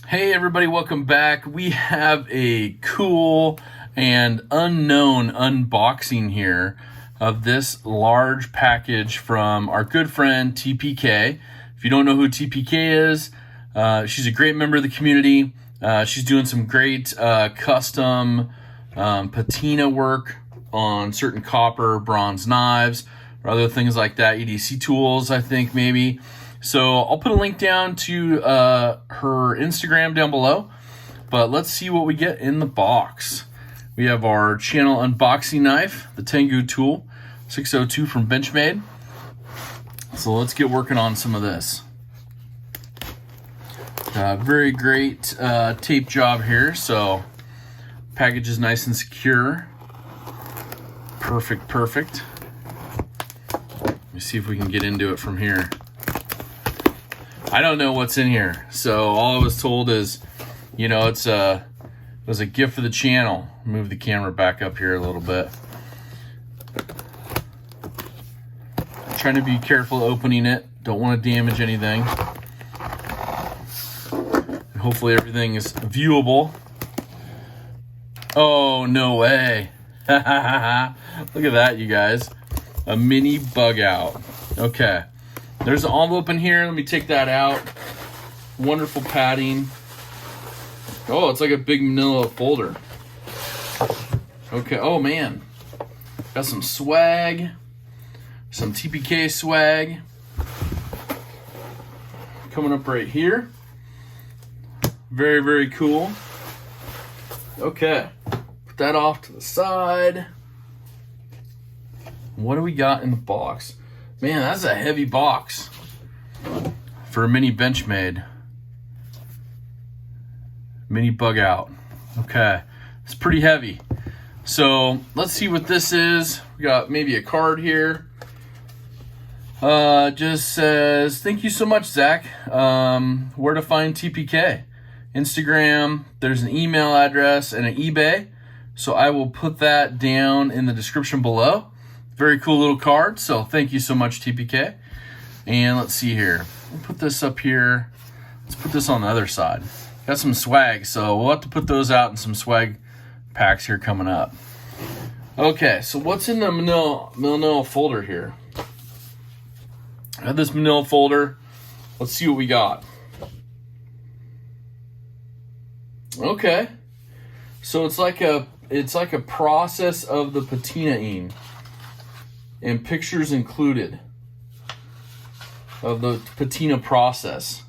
Hey everybody, welcome back. We have a cool and unknown unboxing here of this large package from our good friend TPK. If you don't know who TPK is, she's a great member of the community. She's doing some great custom patina work on certain copper, bronze knives, or other things like that, EDC tools, I think maybe. So I'll put a link down to her Instagram down below, but let's see what we get in the box. We have our channel unboxing knife, the Tengu tool, 602 from Benchmade. So let's get working on some of this. Very great tape job here, so package is nice and secure. Perfect. Let me see if we can get into it from here. I don't know what's in here, so all I was told is, you know, it was a gift for the channel. Move the camera back up here a little bit. I'm trying to be careful opening it. Don't want to damage anything. And hopefully everything is viewable. Oh, no way. Look at that, you guys. A mini bug out. Okay. There's an envelope in here. Let me take that out. Wonderful padding. Oh, it's like a big manila folder. Okay, oh man. Got some swag. Some TPK swag. Coming up right here. Very cool. Okay, put that off to the side. What do we got in the box? Man, that's a heavy box for a mini Benchmade. Mini bug out. Okay, it's pretty heavy. So let's see what this is. We got maybe a card here. Just says, thank you so much, Zach. Where to find TPK? Instagram, there's an email address and an eBay. So I will put that down in the description below. Very cool little card, so thank you so much, TPK. And let's see here. We'll put this up here. Let's put this on the other side. Got some swag, so we'll have to put those out in some swag packs here coming up. Okay, so what's in the manila folder here? I have this manila folder. Let's see what we got. Okay, so it's like a process of the patinaing. And pictures included of the patina process.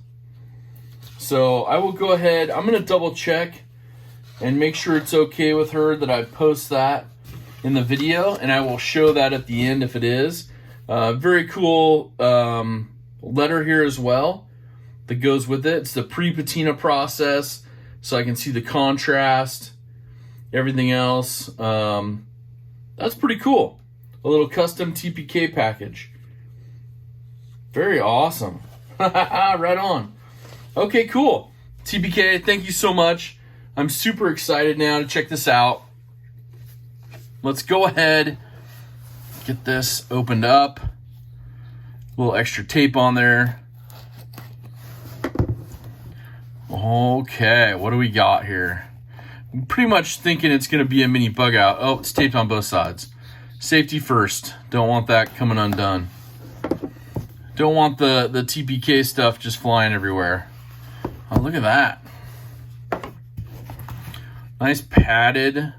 So I will go ahead, I'm gonna double check and make sure it's okay with her that I post that in the video, and I will show that at the end if it is. Very cool letter here as well that goes with it. It's the pre-patina process, so I can see the contrast, everything else. That's pretty cool. A little custom TPK package. Very awesome. Right on. Okay, cool. TPK, thank you so much. I'm super excited now to check this out. Let's go ahead, get this opened up. A little extra tape on there. Okay, what do we got here? I'm pretty much thinking it's gonna be a mini bug out. Oh, it's taped on both sides. Safety first. Don't want that coming undone. Don't want the TPK stuff just flying everywhere. Oh, look at that. Nice padded,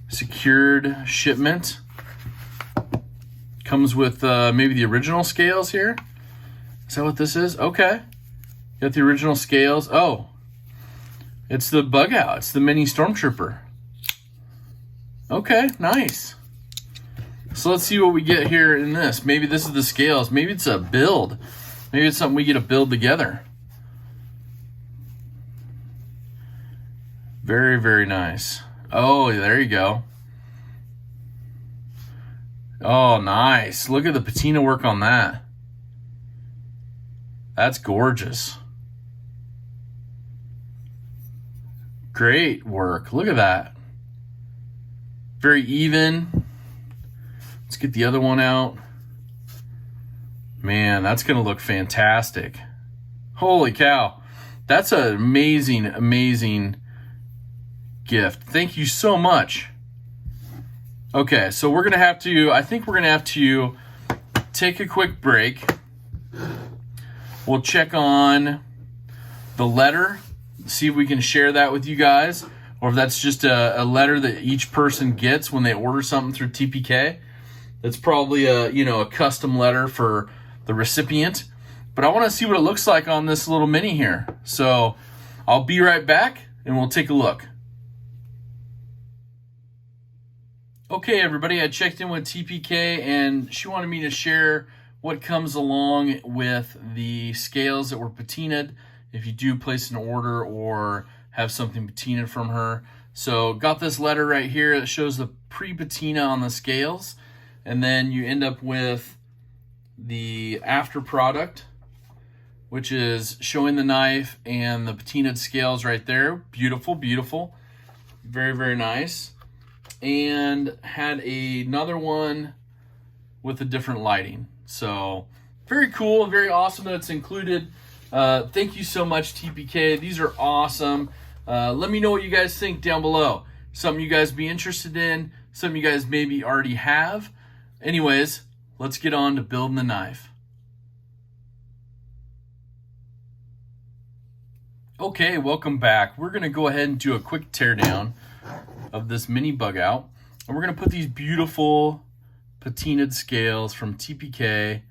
secured shipment. Comes with maybe the original scales here. Is that what this is? Okay. Got the original scales. Oh, it's the bug out. It's the mini Stormtrooper. Okay, nice. So let's see what we get here in this. Maybe this is the scales. Maybe it's a build. Maybe it's something we get to build together. Very nice. Oh, there you go. Oh, nice. Look at the patina work on that. That's gorgeous. Great work. Look at that. Very even. Let's get the other one out. Man, that's going to look fantastic. Holy cow. That's an amazing, amazing gift. Thank you so much. Okay, so we're gonna have to, I think we're gonna have to take a quick break. We'll check on the letter, see if we can share that with you guys, or if that's just a letter that each person gets when they order something through TPK. That's probably a custom letter for the recipient. But I want to see what it looks like on this little mini here. So I'll be right back and we'll take a look. Okay, everybody, I checked in with TPK and she wanted me to share what comes along with the scales that were patinaed if you do place an order or have something patinaed from her. So got this letter right here that shows the pre-patina on the scales, and then you end up with the after product, which is showing the knife and the patinaed scales right there. Beautiful, beautiful. Very, very nice. And had another one with a different lighting. So very cool, very awesome that it's included. Thank you so much, TPK. These are awesome. Let me know what you guys think down below. Something you guys be interested in, something you guys maybe already have. Anyways, let's get on to building the knife. Okay, welcome back. We're gonna go ahead and do a quick teardown of this mini bug out. And we're gonna put these beautiful patinaed scales from TPK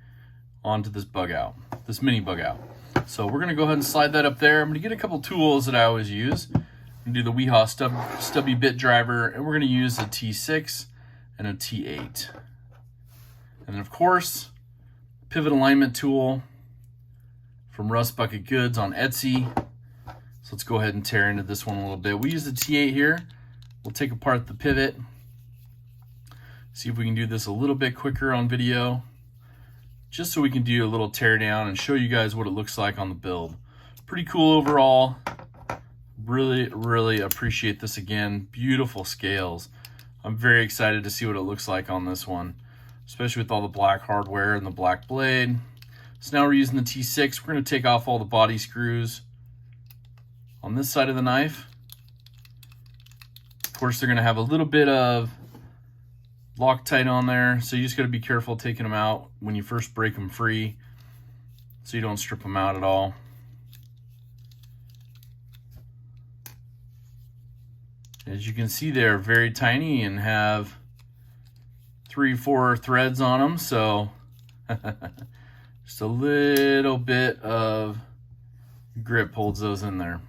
onto this bug out, this mini bug out. So we're gonna go ahead and slide that up there. I'm gonna get a couple tools that I always use. I'm gonna do the Weehaw stubby bit driver, and we're gonna use a T6 and a T8. And then of course, pivot alignment tool from Rust Bucket Goods on Etsy. So let's go ahead and tear into this one a little bit. We use the T8 here. We'll take apart the pivot, see if we can do this a little bit quicker on video, just so we can do a little tear down and show you guys what it looks like on the build. Pretty cool overall. Really, really appreciate this again. Beautiful scales. I'm very excited to see what it looks like on this one, especially with all the black hardware and the black blade. So now we're using the T6. We're going to take off all the body screws on this side of the knife. Of course, they're going to have a little bit of Loctite on there, so you just got to be careful taking them out when you first break them free so you don't strip them out at all. As you can see, they're very tiny and have 3-4 threads on them, so just a little bit of grip holds those in there.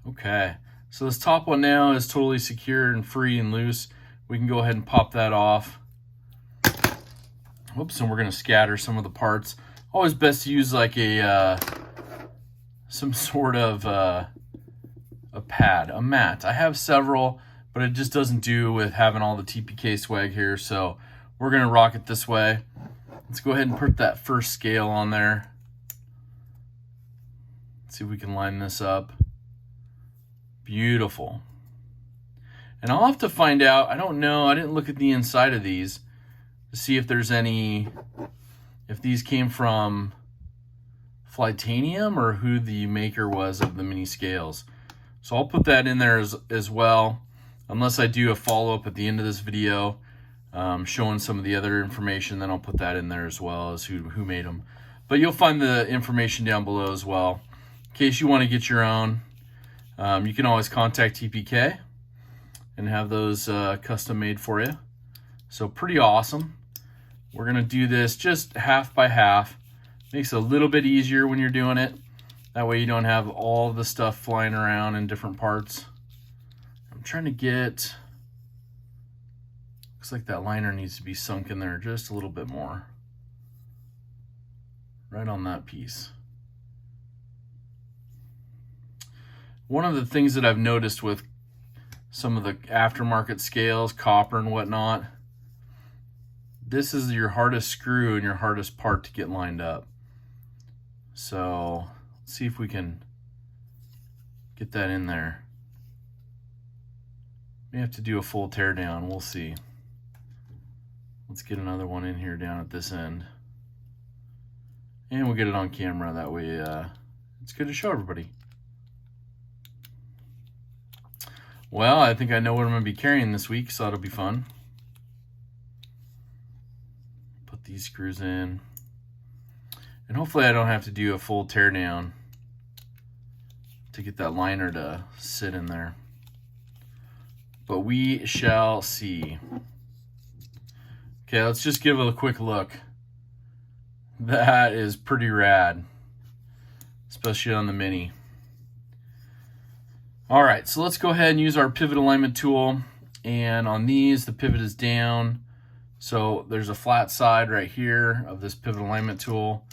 Okay, so this top one now is totally secure and free and loose. We can go ahead and pop that off. Whoops, and we're gonna scatter some of the parts. Always best to use like a some sort of a pad, a mat. I have several, but it just doesn't do with having all the TPK swag here, so we're gonna rock it this way. Let's go ahead and put that first scale on there. Let's see if we can line this up. Beautiful. And I'll have to find out, I don't know, I didn't look at the inside of these to see if there's any, if these came from Flytanium or who the maker was of the mini scales. So I'll put that in there as well, unless I do a follow-up at the end of this video showing some of the other information, then I'll put that in there as well as who made them. But you'll find the information down below as well. In case you want to get your own, you can always contact TPK and have those custom made for you. So pretty awesome. We're gonna do this just half by half. Makes it a little bit easier when you're doing it. That way you don't have all the stuff flying around in different parts. I'm trying to get, looks like that liner needs to be sunk in there just a little bit more. Right on that piece. One of the things that I've noticed with some of the aftermarket scales, copper and whatnot, this is your hardest screw and your hardest part to get lined up. So let's see if we can get that in there. We have to do a full tear down, we'll see. Let's get another one in here down at this end. And we'll get it on camera. That way it's good to show everybody. Well, I think I know what I'm going to be carrying this week, so that'll be fun. Put these screws in. And hopefully I don't have to do a full tear down to get that liner to sit in there. But we shall see. Okay, let's just give it a quick look. That is pretty rad, especially on the Mini. All right, so let's go ahead and use our pivot alignment tool. And on these, the pivot is down. So there's a flat side right here of this pivot alignment tool.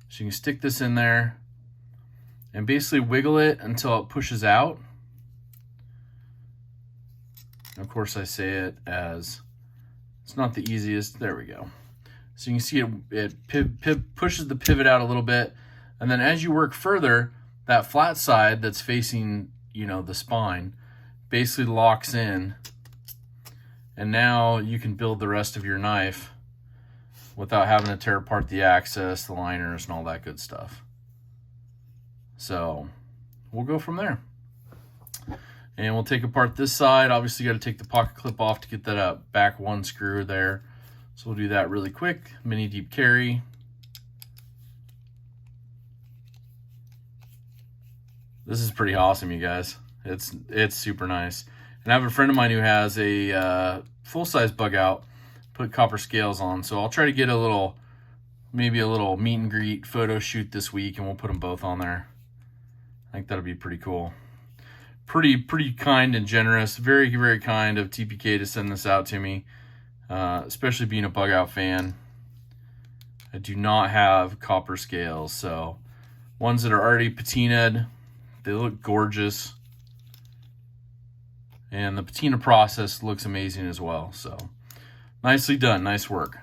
So you can stick this in there and basically wiggle it until it pushes out. And of course, I say it as it's not the easiest. There we go. So you can see it pushes the pivot out a little bit. And then as you work further, that flat side that's facing, you know, the spine basically locks in. And now you can build the rest of your knife without having to tear apart the access, the liners, and all that good stuff. So we'll go from there. And we'll take apart this side. Obviously, you got to take the pocket clip off to get that back one screw there. So we'll do that really quick. Mini deep carry. This is pretty awesome, you guys. It's super nice. And I have a friend of mine who has a full-size bug out, put copper scales on. So I'll try to get maybe a little meet and greet photo shoot this week, and we'll put them both on there. I think that'll be pretty cool. Pretty kind and generous. Very, very kind of TPK to send this out to me, especially being a bug out fan. I do not have copper scales, so ones that are already patinaed, they look gorgeous. And the patina process looks amazing as well. So nicely done, nice work.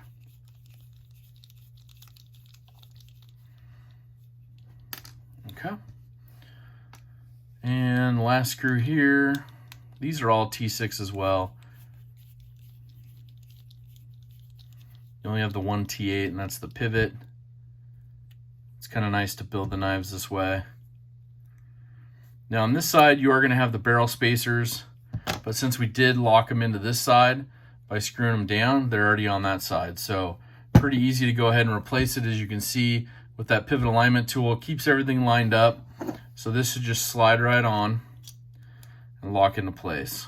Okay. And last screw here. These are all T6 as well. You only have the one T8, and that's the pivot. It's kind of nice to build the knives this way. Now on this side, you are going to have the barrel spacers, but since we did lock them into this side by screwing them down, they're already on that side. So pretty easy to go ahead and replace it, as you can see with that pivot alignment tool. It keeps everything lined up. So this should just slide right on and lock into place.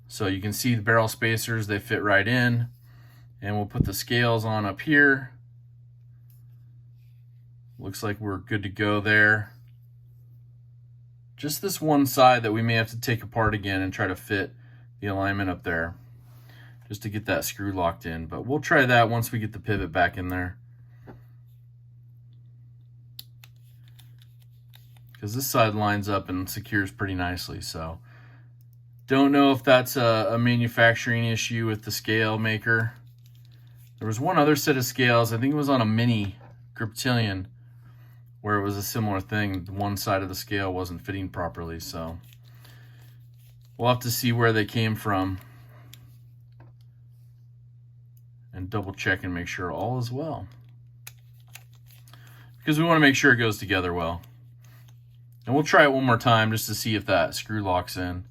So you can see the barrel spacers, they fit right in. And we'll put the scales on up here. Looks like we're good to go there. Just this one side that we may have to take apart again and try to fit the alignment up there, just to get that screw locked in. But we'll try that once we get the pivot back in there. Because this side lines up and secures pretty nicely. So don't know if that's a manufacturing issue with the scale maker. There was one other set of scales, I think it was on a Mini Griptilian, where it was a similar thing. One side of the scale wasn't fitting properly, so we'll have to see where they came from and double check and make sure all is well, because we want to make sure it goes together well. And we'll try it one more time just to see if that screw locks in,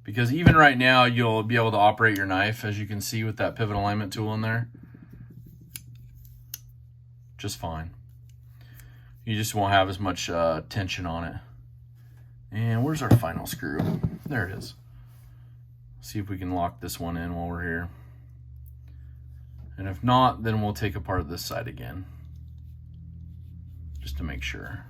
because even right now you'll be able to operate your knife, as you can see with that pivot alignment tool in there, just fine. You just won't have as much tension on it. And where's our final screw? There it is. See if we can lock this one in while we're here. And if not, then we'll take apart this side again, just to make sure.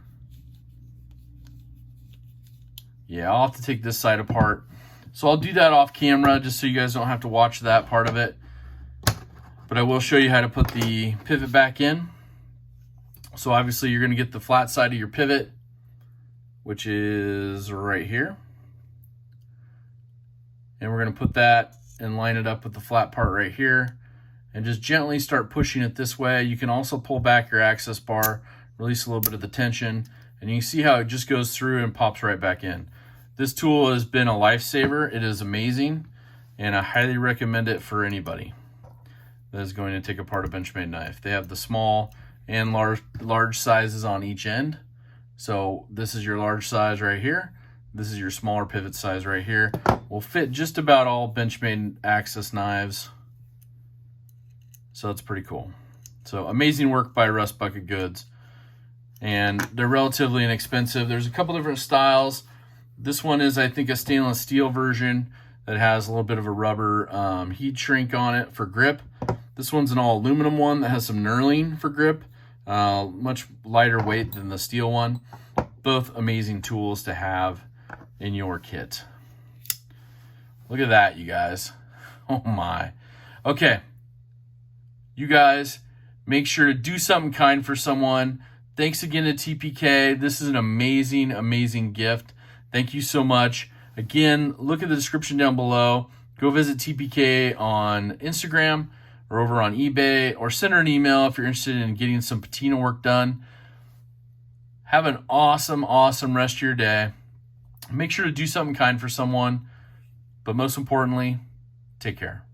Yeah, I'll have to take this side apart. So I'll do that off camera, just so you guys don't have to watch that part of it. But I will show you how to put the pivot back in. So obviously you're going to get the flat side of your pivot, which is right here. And we're going to put that and line it up with the flat part right here. And just gently start pushing it this way. You can also pull back your access bar, release a little bit of the tension, and you can see how it just goes through and pops right back in. This tool has been a lifesaver. It is amazing. and I highly recommend it for anybody that is going to take apart a Benchmade knife. They have the small and large sizes on each end. So this is your large size right here. This is your smaller pivot size right here. Will fit just about all Benchmade access knives. So it's pretty cool. So amazing work by Rust Bucket Goods. And they're relatively inexpensive. There's a couple different styles. This one is, I think, a stainless steel version that has a little bit of a rubber heat shrink on it for grip. This one's an all aluminum one that has some knurling for grip. Much lighter weight than the steel one. Both amazing tools to have in your kit. Look at that, you guys. Oh my. Okay. You guys, make sure to do something kind for someone. Thanks again to TPK. This is an amazing, amazing gift. Thank you so much. Again, look at the description down below. Go visit TPK on Instagram or over on eBay, or send her an email if you're interested in getting some patina work done. Have an awesome, awesome rest of your day. Make sure to do something kind for someone, but most importantly, take care.